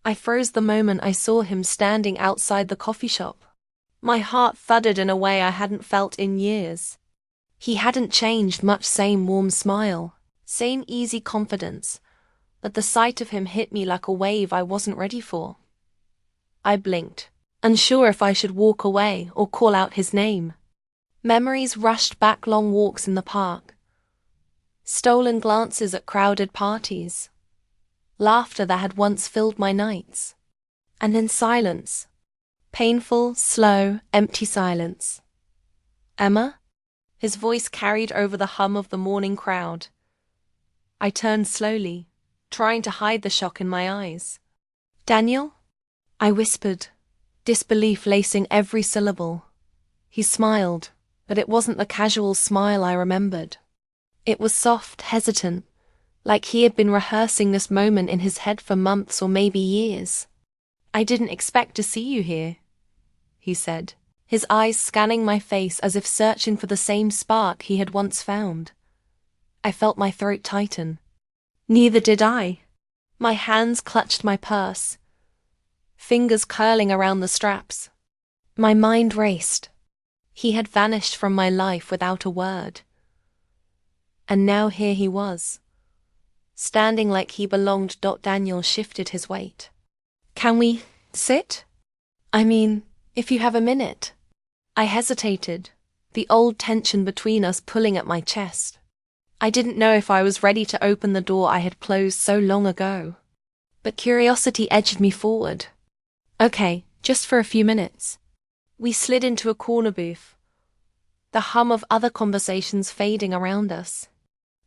I froze the moment I saw him standing outside the coffee shop. My heart thudded in a way I hadn't felt in years. He hadn't changed much, same warm smile, same easy confidence, but the sight of him hit me like a wave I wasn't ready for. I blinked, unsure if I should walk away or call out his name. Memories rushed back, long walks in the park, stolen glances at crowded parties, laughter that had once filled my nights, and then silence. Painful, slow, empty silence. Emma? His voice carried over the hum of the morning crowd. I turned slowly, trying to hide the shock in my eyes. Daniel? I whispered, disbelief lacing every syllable. He smiled, but it wasn't the casual smile I remembered. It was soft, hesitant, like he had been rehearsing this moment in his head for months or maybe years. I didn't expect to see you here, he said, his eyes scanning my face as if searching for the same spark he had once found. I felt my throat tighten. Neither did I. My hands clutched my purse, fingers curling around the straps. My mind raced. He had vanished from my life without a word. And now here he was, standing like he belonged. Daniel shifted his weight. Can we sit? I mean, if you have a minute. I hesitated, the old tension between us pulling at my chest. I didn't know if I was ready to open the door I had closed so long ago. But curiosity edged me forward. Okay, just for a few minutes. We slid into a corner booth, the hum of other conversations fading around us.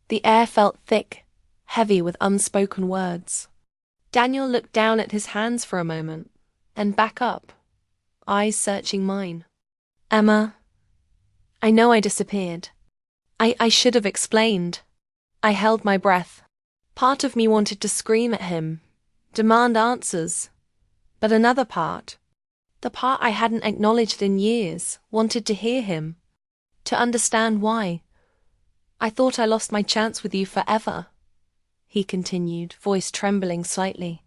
The air felt thick, heavy with unspoken words. Daniel looked down at his hands for a moment, and back up, eyes searching mine. Emma, I know I disappeared. I should have explained. I held my breath. Part of me wanted to scream at him, demand answers, but another part, the part I hadn't acknowledged in years, wanted to hear him, to understand why. I thought I lost my chance with you forever, he continued, voice trembling slightly.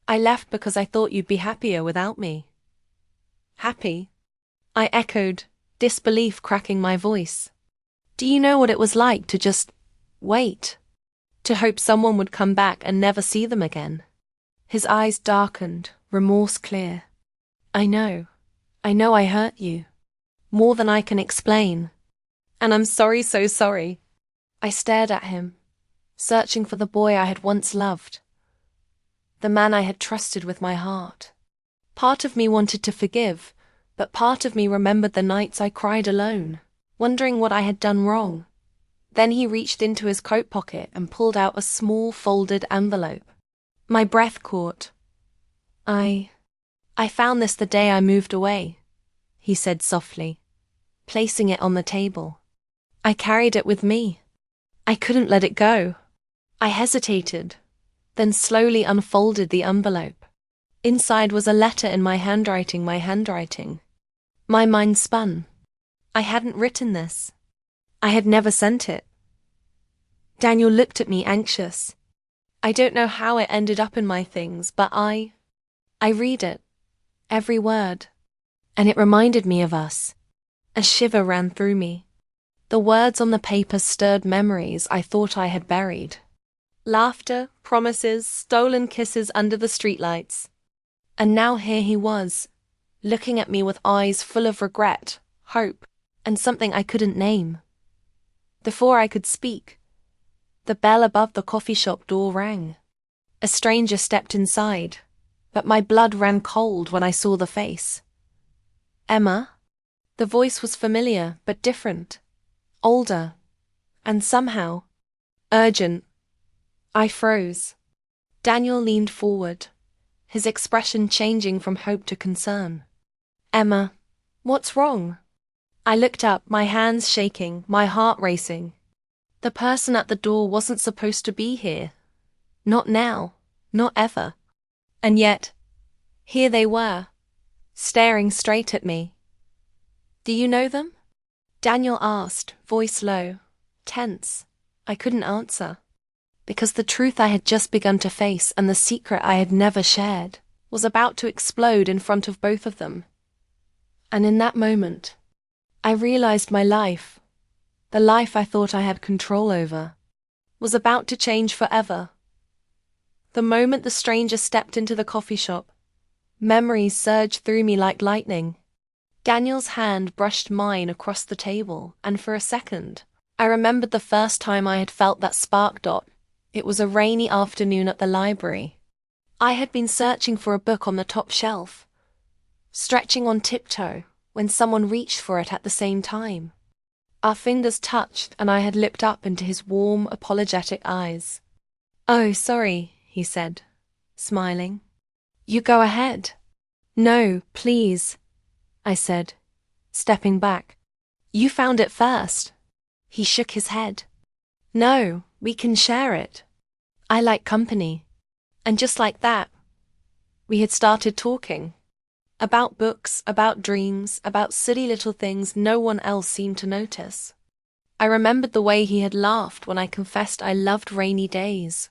I left because I thought you'd be happier without me. Happy? I echoed, disbelief cracking my voice. Do you know what it was like to just wait? To hope someone would come back and never see them again? His eyes darkened, remorse clear. I know I hurt you. More than I can explain. And I'm sorry, so sorry. I stared at him, searching for the boy I had once loved. The man I had trusted with my heart. Part of me wanted to forgive, but part of me remembered the nights I cried alone, wondering what I had done wrong. Then he reached into his coat pocket and pulled out a small folded envelope. My breath caught. I found this the day I moved away, he said softly, placing it on the table. I carried it with me. I couldn't let it go. I hesitated, then slowly unfolded the envelope. Inside was a letter in my handwriting. My mind spun. I hadn't written this. I had never sent it. Daniel looked at me anxious. I don't know how it ended up in my things, but I read it, every word, and it reminded me of us. A shiver ran through me. The words on the paper stirred memories I thought I had buried. Laughter, promises, stolen kisses under the streetlights. And now here he was, looking at me with eyes full of regret, hope, and something I couldn't name. Before I could speak, the bell above the coffee shop door rang. A stranger stepped inside, but my blood ran cold when I saw the face. Emma? The voice was familiar, but different. Older, and somehow urgent. I froze. Daniel leaned forward, his expression changing from hope to concern. Emma, what's wrong? I looked up, my hands shaking, my heart racing. The person at the door wasn't supposed to be here. Not now, not ever. And yet, here they were, staring straight at me. Do you know them? Daniel asked, voice low, tense. I couldn't answer, because the truth I had just begun to face and the secret I had never shared was about to explode in front of both of them. And in that moment, I realized my life, the life I thought I had control over, was about to change forever. The moment the stranger stepped into the coffee shop, memories surged through me like lightning. Daniel's hand brushed mine across the table, and for a second, I remembered the first time I had felt that spark. It was a rainy afternoon at the library. I had been searching for a book on the top shelf, stretching on tiptoe, when someone reached for it at the same time. Our fingers touched, and I had looked up into his warm, apologetic eyes. "Oh, sorry," he said, smiling. "You go ahead." "No, please," I said, stepping back. "You found it first." He shook his head. "No, we can share it. I like company." And just like that, we had started talking. About books, about dreams, about silly little things no one else seemed to notice. I remembered the way he had laughed when I confessed I loved rainy days.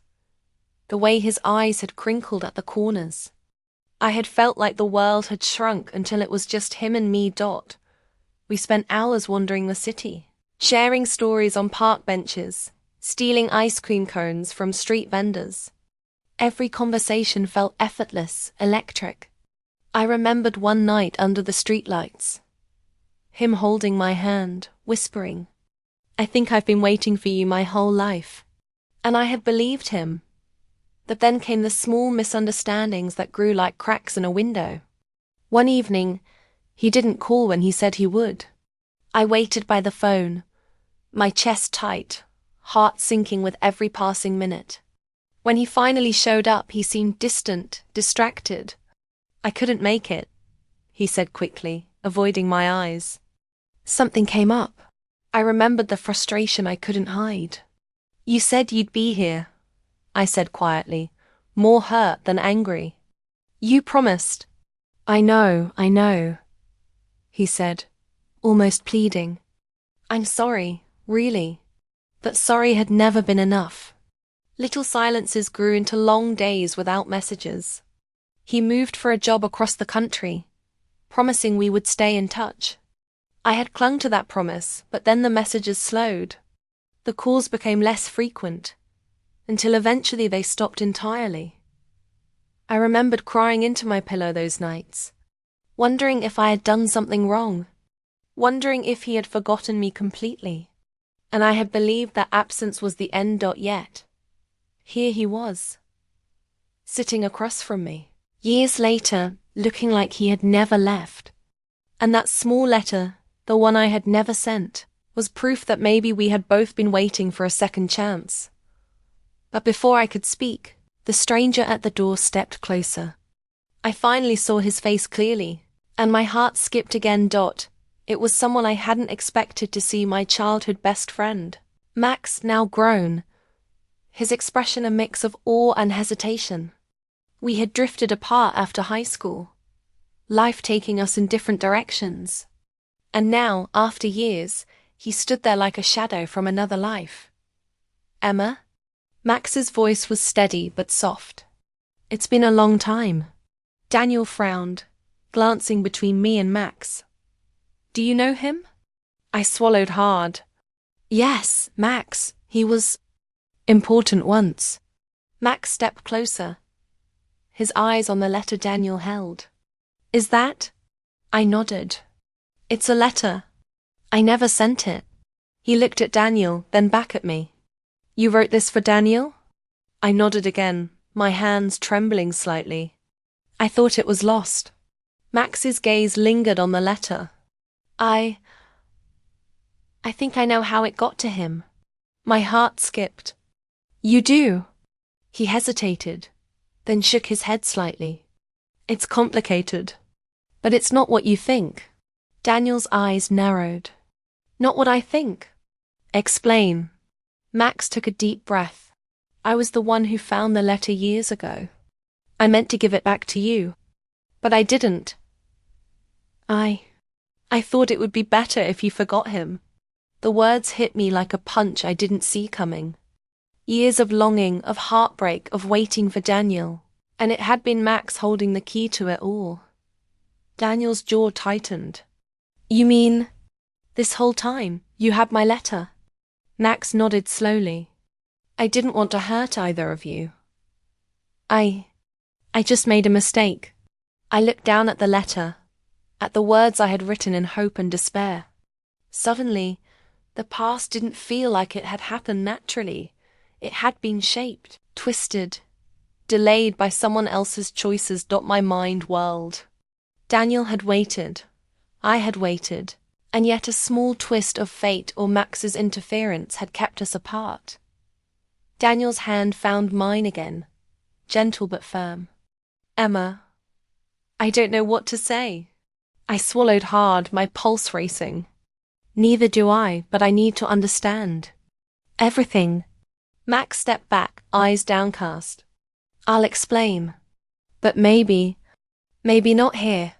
The way his eyes had crinkled at the corners. I had felt like the world had shrunk until it was just him and me. We spent hours wandering the city, sharing stories on park benches, stealing ice cream cones from street vendors. Every conversation felt effortless, electric. I remembered one night under the streetlights, him holding my hand, whispering, "I think I've been waiting for you my whole life." And I had believed him. But then came the small misunderstandings that grew like cracks in a window. One evening, he didn't call when he said he would. I waited by the phone, my chest tight, heart sinking with every passing minute. When he finally showed up, he seemed distant, distracted. "I couldn't make it," he said quickly, avoiding my eyes. Something came up. I remembered the frustration I couldn't hide. "You said you'd be here," I said quietly, more hurt than angry. "You promised." I know," he said, almost pleading. "I'm sorry, really." But sorry had never been enough. Little silences grew into long days without messages. He moved for a job across the country, promising we would stay in touch. I had clung to that promise, but then the messages slowed. The calls became less frequent, until eventually they stopped entirely. I remembered crying into my pillow those nights, wondering if I had done something wrong, wondering if he had forgotten me completely. And I had believed that absence was the end. Yet here he was, sitting across from me, years later, looking like he had never left. And that small letter, the one I had never sent, was proof that maybe we had both been waiting for a second chance. But before I could speak, the stranger at the door stepped closer. I finally saw his face clearly, and my heart skipped again. It was someone I hadn't expected to see, my childhood best friend, Max, now grown, his expression a mix of awe and hesitation. We had drifted apart after high school, life taking us in different directions. And now, after years, he stood there like a shadow from another life. "Emma?" Max's voice was steady but soft. "It's been a long time." Daniel frowned, glancing between me and Max. "Do you know him?" I swallowed hard. "Yes, Max. He was important once." Max stepped closer, his eyes on the letter Daniel held. "Is that?" I nodded. "It's a letter. I never sent it." He looked at Daniel, then back at me. "You wrote this for Daniel?" I nodded again, my hands trembling slightly. I thought it was lost. Max's gaze lingered on the letter. I think I know how it got to him." My heart skipped. "You do?" He hesitated, then shook his head slightly. "It's complicated. But it's not what you think." Daniel's eyes narrowed. "Not what I think?" "Explain." Max took a deep breath. "I was the one who found the letter years ago. I meant to give it back to you. But I didn't. I thought it would be better if you forgot him." The words hit me like a punch I didn't see coming. Years of longing, of heartbreak, of waiting for Daniel, And it had been Max holding the key to it all. Daniel's jaw tightened. You mean, this whole time, you had my letter? Max nodded slowly. I didn't want to hurt either of you. I just made a mistake. I looked down at the letter, at the words I had written in hope and despair. Suddenly, the past didn't feel like it had happened naturally. It had been shaped, twisted, delayed by someone else's choices. My mind whirled. Daniel had waited. I had waited. And yet a small twist of fate or Max's interference had kept us apart. Daniel's hand found mine again, gentle but firm. Emma, I don't know what to say. I swallowed hard, my pulse racing. Neither do I, but I need to understand. Everything. Max stepped back, eyes downcast. I'll explain. But maybe not here.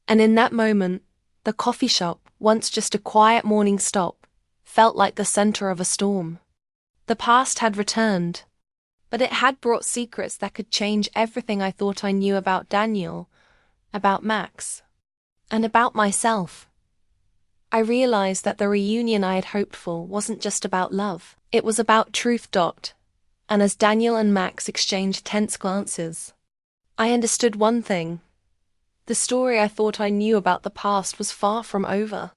And in that moment, the coffee shop, once just a quiet morning stop, felt like the center of a storm. The past had returned, but it had brought secrets that could change everything I thought I knew about Daniel, about Max, and about myself. I realized that the reunion I had hoped for wasn't just about love, it was about truth. And as Daniel and Max exchanged tense glances, I understood one thing. The story I thought I knew about the past was far from over.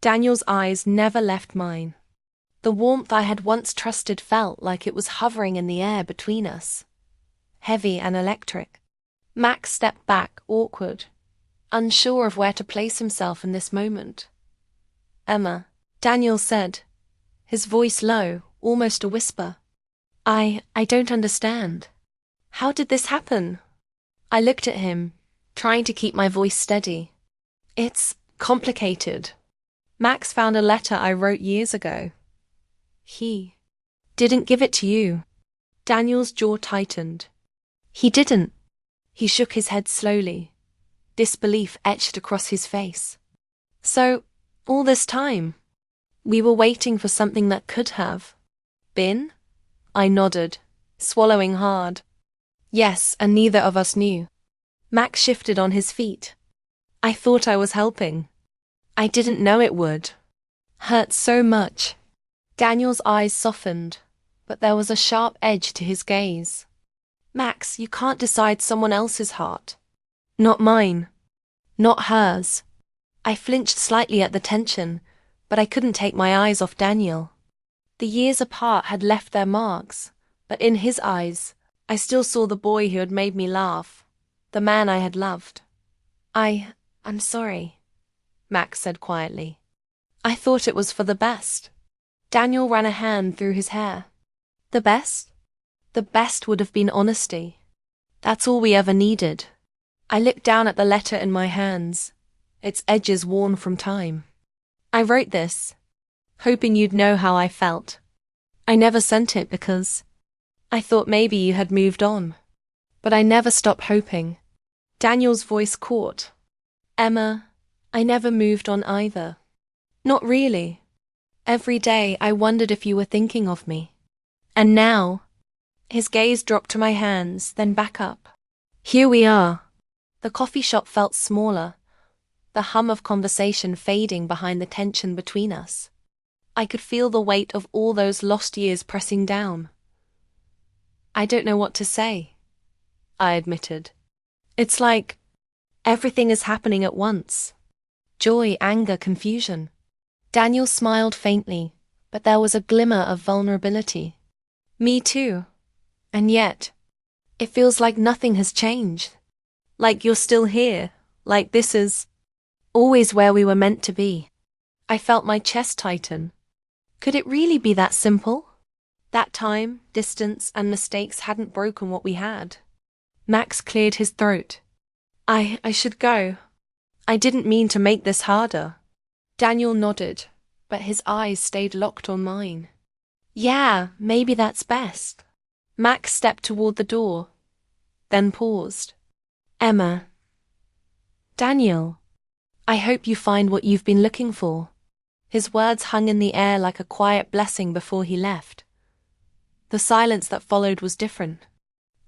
Daniel's eyes never left mine. The warmth I had once trusted felt like it was hovering in the air between us, heavy and electric. Max stepped back, awkward, unsure of where to place himself in this moment. Emma, Daniel said, his voice low, almost a whisper. I don't understand. How did this happen? I looked at him, trying to keep my voice steady. It's complicated. Max found a letter I wrote years ago. He didn't give it to you. Daniel's jaw tightened. He didn't. He shook his head slowly, disbelief etched across his face. So, all this time, we were waiting for something that could have been? I nodded, swallowing hard. Yes, and neither of us knew. Max shifted on his feet. I thought I was helping. I didn't know it would. Hurt so much. Daniel's eyes softened, but there was a sharp edge to his gaze. Max, you can't decide someone else's heart. Not mine. Not hers. I flinched slightly at the tension, but I couldn't take my eyes off Daniel. The years apart had left their marks, but in his eyes, I still saw the boy who had made me laugh, the man I had loved. I'm sorry, Max said quietly. I thought it was for the best. Daniel ran a hand through his hair. The best? The best would have been honesty. That's all we ever needed. I looked down at the letter in my hands, its edges worn from time. I wrote this, hoping you'd know how I felt. I never sent it because I thought maybe you had moved on. But I never stopped hoping. Daniel's voice caught. Emma, I never moved on either. Not really. Every day I wondered if you were thinking of me. And now, his gaze dropped to my hands, then back up. Here we are. The coffee shop felt smaller, the hum of conversation fading behind the tension between us. I could feel the weight of all those lost years pressing down. I don't know what to say, I admitted. It's like everything is happening at once. Joy, anger, confusion. Daniel smiled faintly, but there was a glimmer of vulnerability. Me too. And yet, it feels like nothing has changed. Like you're still here, like this is always where we were meant to be. I felt my chest tighten. Could it really be that simple? That time, distance, and mistakes hadn't broken what we had. Max cleared his throat. I should go. I didn't mean to make this harder. Daniel nodded, but his eyes stayed locked on mine. Yeah, maybe that's best. Max stepped toward the door, then paused. Emma. Daniel. I hope you find what you've been looking for. His words hung in the air like a quiet blessing before he left. The silence that followed was different.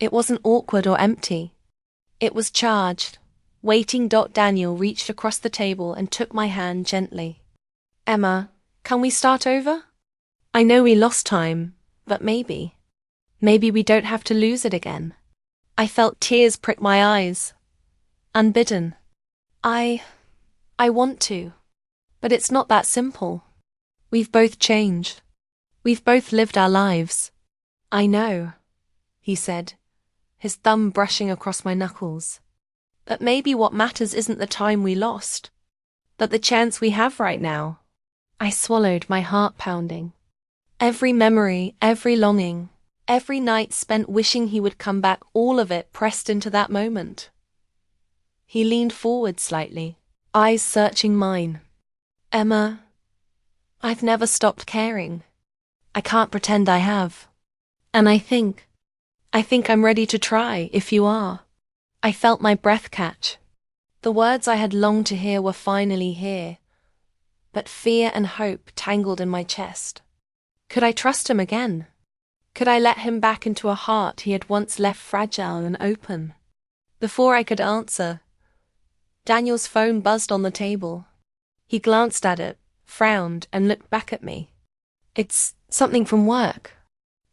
It wasn't awkward or empty. It was charged, waiting. Daniel reached across the table and took my hand gently. Emma, can we start over? I know we lost time, but maybe we don't have to lose it again. I felt tears prick my eyes. Unbidden. I want to. But it's not that simple. We've both changed. We've both lived our lives. I know, he said, his thumb brushing across my knuckles. But maybe what matters isn't the time we lost, but the chance we have right now. I swallowed, my heart pounding. Every memory, every longing, every night spent wishing he would come back, all of it pressed into that moment. He leaned forward slightly, eyes searching mine. Emma, I've never stopped caring. I can't pretend I have. And I think I'm ready to try, if you are. I felt my breath catch. The words I had longed to hear were finally here, but fear and hope tangled in my chest. Could I trust him again? Could I let him back into a heart he had once left fragile and open? Before I could answer, Daniel's phone buzzed on the table. He glanced at it, frowned, and looked back at me. It's something from work.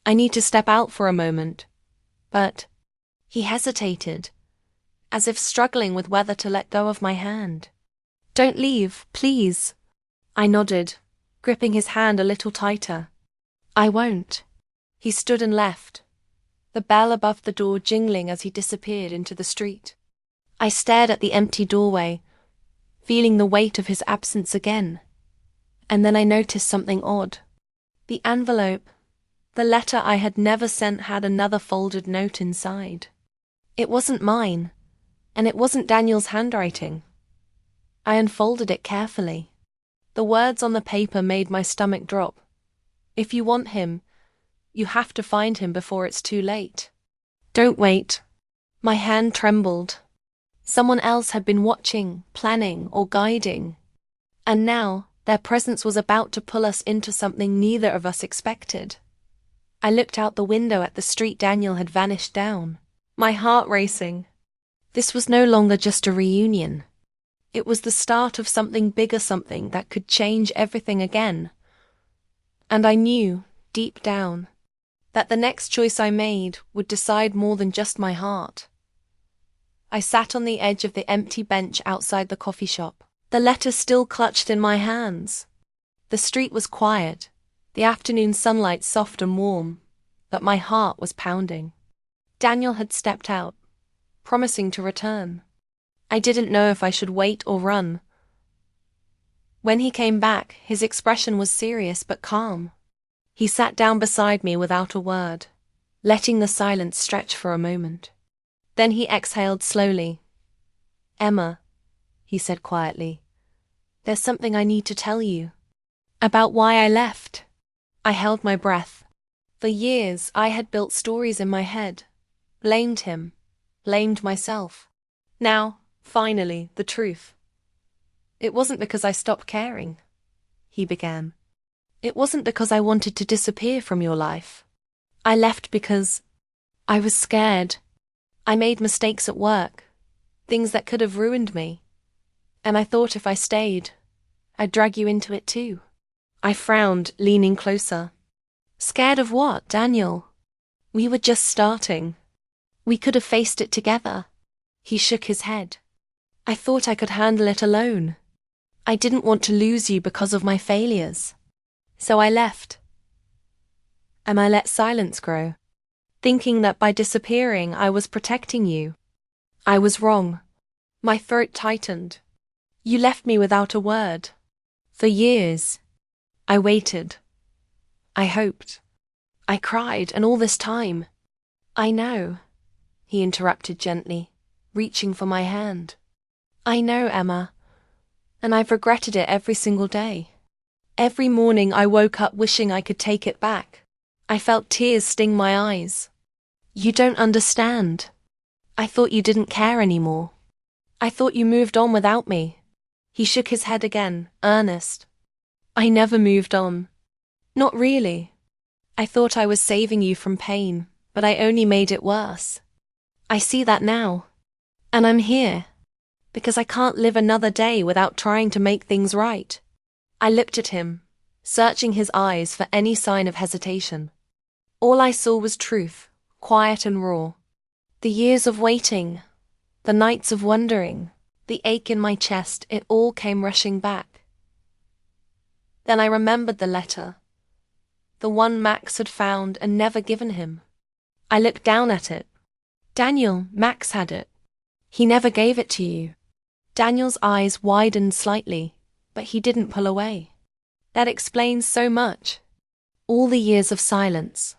I need to step out for a moment. But he hesitated, as if struggling with whether to let go of my hand. Don't leave, please. I nodded, gripping his hand a little tighter. I won't. He stood and left, the bell above the door jingling as he disappeared into the street. I stared at the empty doorway, feeling the weight of his absence again. And then I noticed something odd. The envelope, the letter I had never sent, had another folded note inside. It wasn't mine, and it wasn't Daniel's handwriting. I unfolded it carefully. The words on the paper made my stomach drop. If you want him, you have to find him before it's too late. Don't wait. My hand trembled. Someone else had been watching, planning, or guiding. And now, their presence was about to pull us into something neither of us expected. I looked out the window at the street Daniel had vanished down, my heart racing. This was no longer just a reunion. It was the start of something bigger, something that could change everything again. And I knew, deep down, that the next choice I made would decide more than just my heart. I sat on the edge of the empty bench outside the coffee shop, the letter still clutched in my hands. The street was quiet, the afternoon sunlight soft and warm, but my heart was pounding. Daniel had stepped out, promising to return. I didn't know if I should wait or run. When he came back, his expression was serious but calm. He sat down beside me without a word, letting the silence stretch for a moment. Then he exhaled slowly. Emma, he said quietly, there's something I need to tell you. About why I left. I held my breath. For years, I had built stories in my head. Blamed him. Blamed myself. Now, finally, the truth. It wasn't because I stopped caring, he began. It wasn't because I wanted to disappear from your life. I left because I was scared. I made mistakes at work, things that could have ruined me. And I thought if I stayed, I'd drag you into it too. I frowned, leaning closer. Scared of what, Daniel? We were just starting. We could have faced it together. He shook his head. I thought I could handle it alone. I didn't want to lose you because of my failures. So I left. And I let silence grow, thinking that by disappearing I was protecting you. I was wrong. My throat tightened. You left me without a word. For years, I waited. I hoped. I cried, and all this time. I know, he interrupted gently, reaching for my hand. I know, Emma, and I've regretted it every single day. Every morning I woke up wishing I could take it back. I felt tears sting my eyes. You don't understand. I thought you didn't care anymore. I thought you moved on without me. He shook his head again, earnest. I never moved on. Not really. I thought I was saving you from pain, but I only made it worse. I see that now. And I'm here. Because I can't live another day without trying to make things right. I looked at him, searching his eyes for any sign of hesitation. All I saw was truth, quiet and raw. The years of waiting, the nights of wondering, the ache in my chest, it all came rushing back. Then I remembered the letter. The one Max had found and never given him. I looked down at it. Daniel, Max had it. He never gave it to you. Daniel's eyes widened slightly, but he didn't pull away. That explains so much. All the years of silence.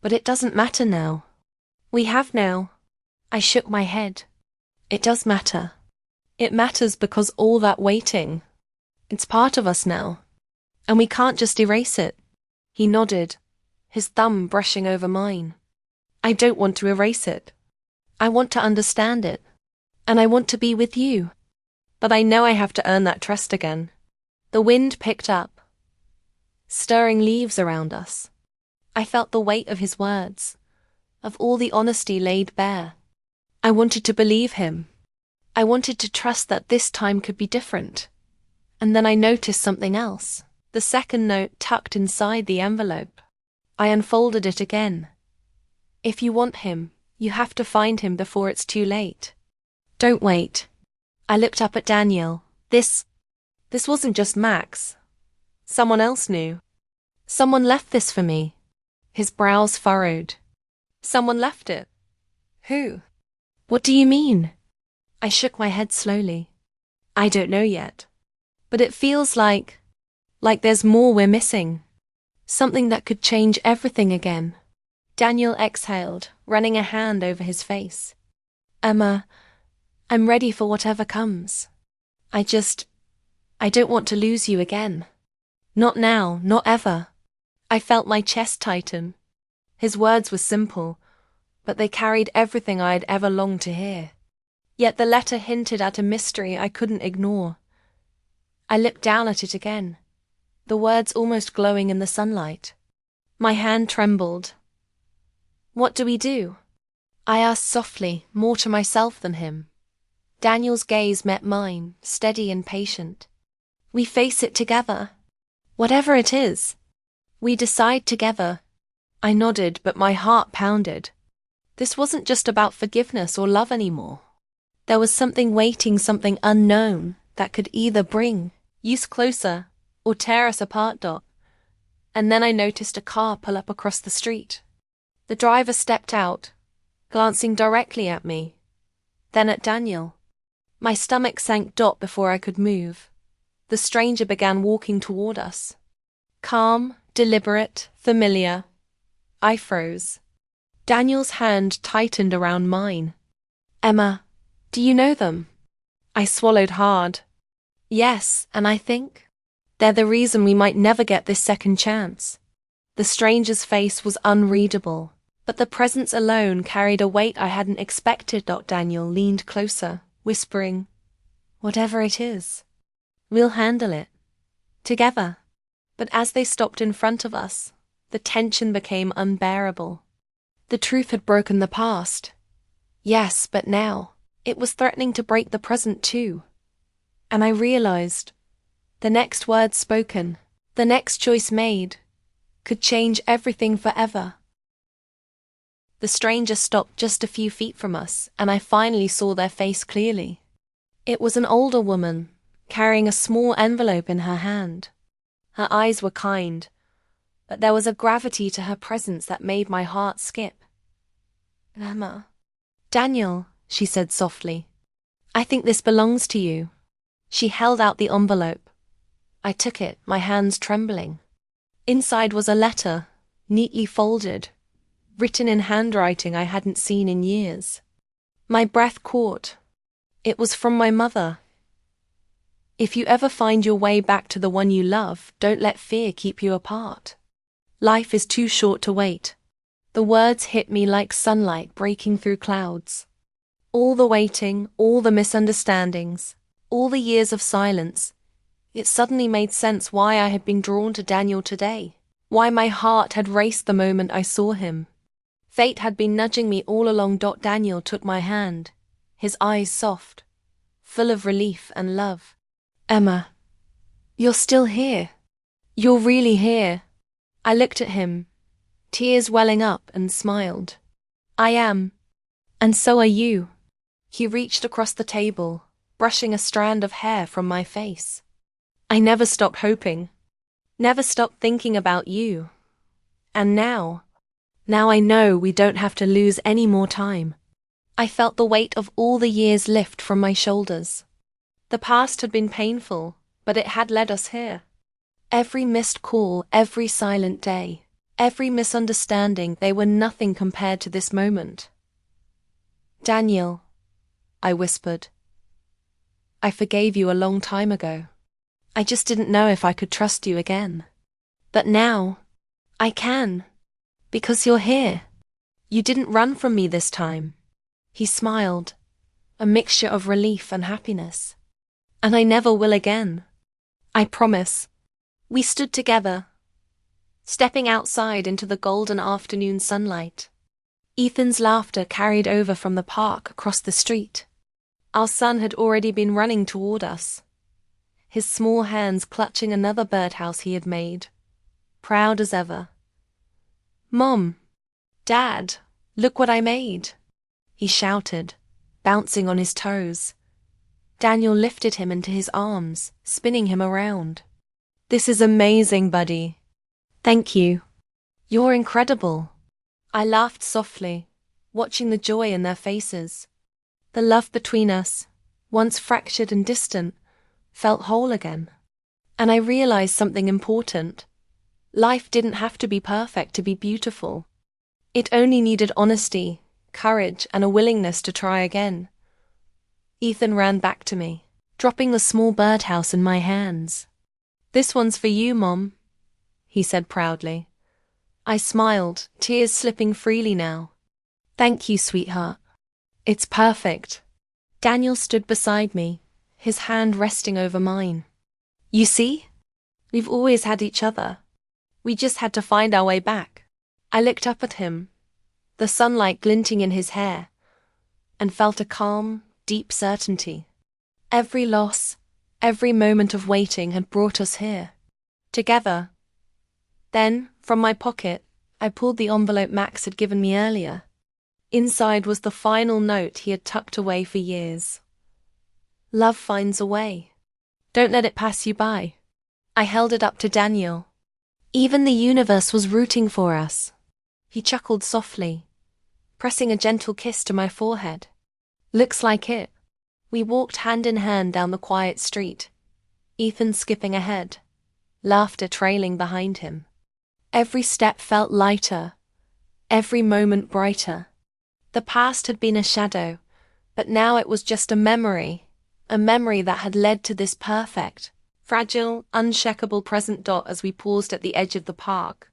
But it doesn't matter now. We have now. I shook my head. It does matter. It matters because all that waiting, it's part of us now. And we can't just erase it. He nodded, his thumb brushing over mine. I don't want to erase it. I want to understand it. And I want to be with you. But I know I have to earn that trust again. The wind picked up, stirring leaves around us. I felt the weight of his words, of all the honesty laid bare. I wanted to believe him. I wanted to trust that this time could be different. And then I noticed something else. The second note tucked inside the envelope. I unfolded it again. If you want him, you have to find him before it's too late. Don't wait. I looked up at Daniel. This wasn't just Max. Someone else knew. Someone left this for me. His brows furrowed. Someone left it. Who? What do you mean? I shook my head slowly. I don't know yet. But it feels like there's more we're missing. Something that could change everything again. Daniel exhaled, running a hand over his face. Emma, I'm ready for whatever comes. I don't want to lose you again. Not now, not ever. I felt my chest tighten. His words were simple, but they carried everything I'd ever longed to hear. Yet the letter hinted at a mystery I couldn't ignore. I looked down at it again, the words almost glowing in the sunlight. My hand trembled. What do we do? I asked softly, more to myself than him. Daniel's gaze met mine, steady and patient. We face it together. Whatever it is. We decide together. I nodded, but my heart pounded. This wasn't just about forgiveness or love anymore. There was something waiting, something unknown, that could either bring us closer or tear us apart. And then I noticed a car pull up across the street. The driver stepped out, glancing directly at me, then at Daniel. My stomach sank before I could move. The stranger began walking toward us. Calm, deliberate, familiar. I froze. Daniel's hand tightened around mine. Emma, do you know them? I swallowed hard. Yes, and I think they're the reason we might never get this second chance. The stranger's face was unreadable, but the presence alone carried a weight I hadn't expected. Daniel leaned closer, whispering, Whatever it is, we'll handle it. Together. But as they stopped in front of us, the tension became unbearable. The truth had broken the past. Yes, but now, it was threatening to break the present too. And I realized, the next word spoken, the next choice made, could change everything forever. The stranger stopped just a few feet from us, and I finally saw their face clearly. It was an older woman, carrying a small envelope in her hand. Her eyes were kind, but there was a gravity to her presence that made my heart skip. Emma. Daniel, she said softly. I think this belongs to you. She held out the envelope. I took it, my hands trembling. Inside was a letter, neatly folded, written in handwriting I hadn't seen in years. My breath caught. It was from my mother. If you ever find your way back to the one you love, don't let fear keep you apart. Life is too short to wait. The words hit me like sunlight breaking through clouds. All the waiting, all the misunderstandings, all the years of silence. It suddenly made sense why I had been drawn to Daniel today, why my heart had raced the moment I saw him. Fate had been nudging me all along. Daniel took my hand, his eyes soft, full of relief and love. Emma, you're still here. You're really here. I looked at him, tears welling up, and smiled. I am. And so are you. He reached across the table, brushing a strand of hair from my face. I never stopped hoping, never stopped thinking about you. And now I know we don't have to lose any more time. I felt the weight of all the years lift from my shoulders. The past had been painful, but it had led us here. Every missed call, every silent day, every misunderstanding, they were nothing compared to this moment. Daniel, I whispered, I forgave you a long time ago. I just didn't know if I could trust you again. But now, I can. Because you're here. You didn't run from me this time. He smiled, a mixture of relief and happiness. And I never will again. I promise. We stood together, stepping outside into the golden afternoon sunlight. Ethan's laughter carried over from the park across the street. Our son had already been running toward us, his small hands clutching another birdhouse he had made, proud as ever. Mom, Dad, look what I made, he shouted, bouncing on his toes. Daniel lifted him into his arms, spinning him around. This is amazing, buddy. Thank you. You're incredible. I laughed softly, watching the joy in their faces. The love between us, once fractured and distant, felt whole again. And I realized something important. Life didn't have to be perfect to be beautiful. It only needed honesty, courage, and a willingness to try again. Ethan ran back to me, dropping the small birdhouse in my hands. This one's for you, Mom, he said proudly. I smiled, tears slipping freely now. Thank you, sweetheart. It's perfect. Daniel stood beside me, his hand resting over mine. You see? We've always had each other. We just had to find our way back. I looked up at him, the sunlight glinting in his hair, and felt a calm, deep certainty. Every loss, every moment of waiting had brought us here, together. Then, from my pocket, I pulled the envelope Max had given me earlier. Inside was the final note he had tucked away for years. Love finds a way. Don't let it pass you by. I held it up to Daniel. Even the universe was rooting for us. He chuckled softly, pressing a gentle kiss to my forehead. Looks like it. We walked hand in hand down the quiet street, Ethan skipping ahead, laughter trailing behind him. Every step felt lighter, every moment brighter. The past had been a shadow, but now it was just a memory that had led to this perfect, fragile, unshakable present. As we paused at the edge of the park,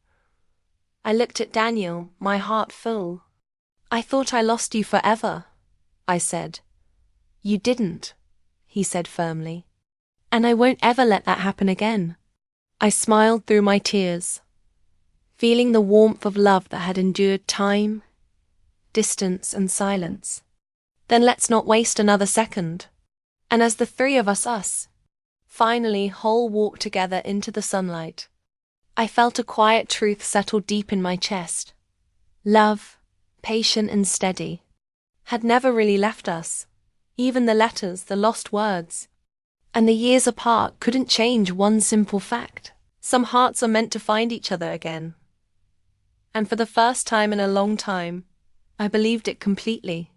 I looked at Daniel, my heart full. I thought I lost you forever, I said. You didn't, he said firmly. And I won't ever let that happen again. I smiled through my tears, feeling the warmth of love that had endured time, distance, and silence. Then let's not waste another second. And as the three of us, finally whole walked together into the sunlight, I felt a quiet truth settle deep in my chest. Love, patient and steady, had never really left us. Even the letters, the lost words, and the years apart couldn't change one simple fact. Some hearts are meant to find each other again. And for the first time in a long time, I believed it completely.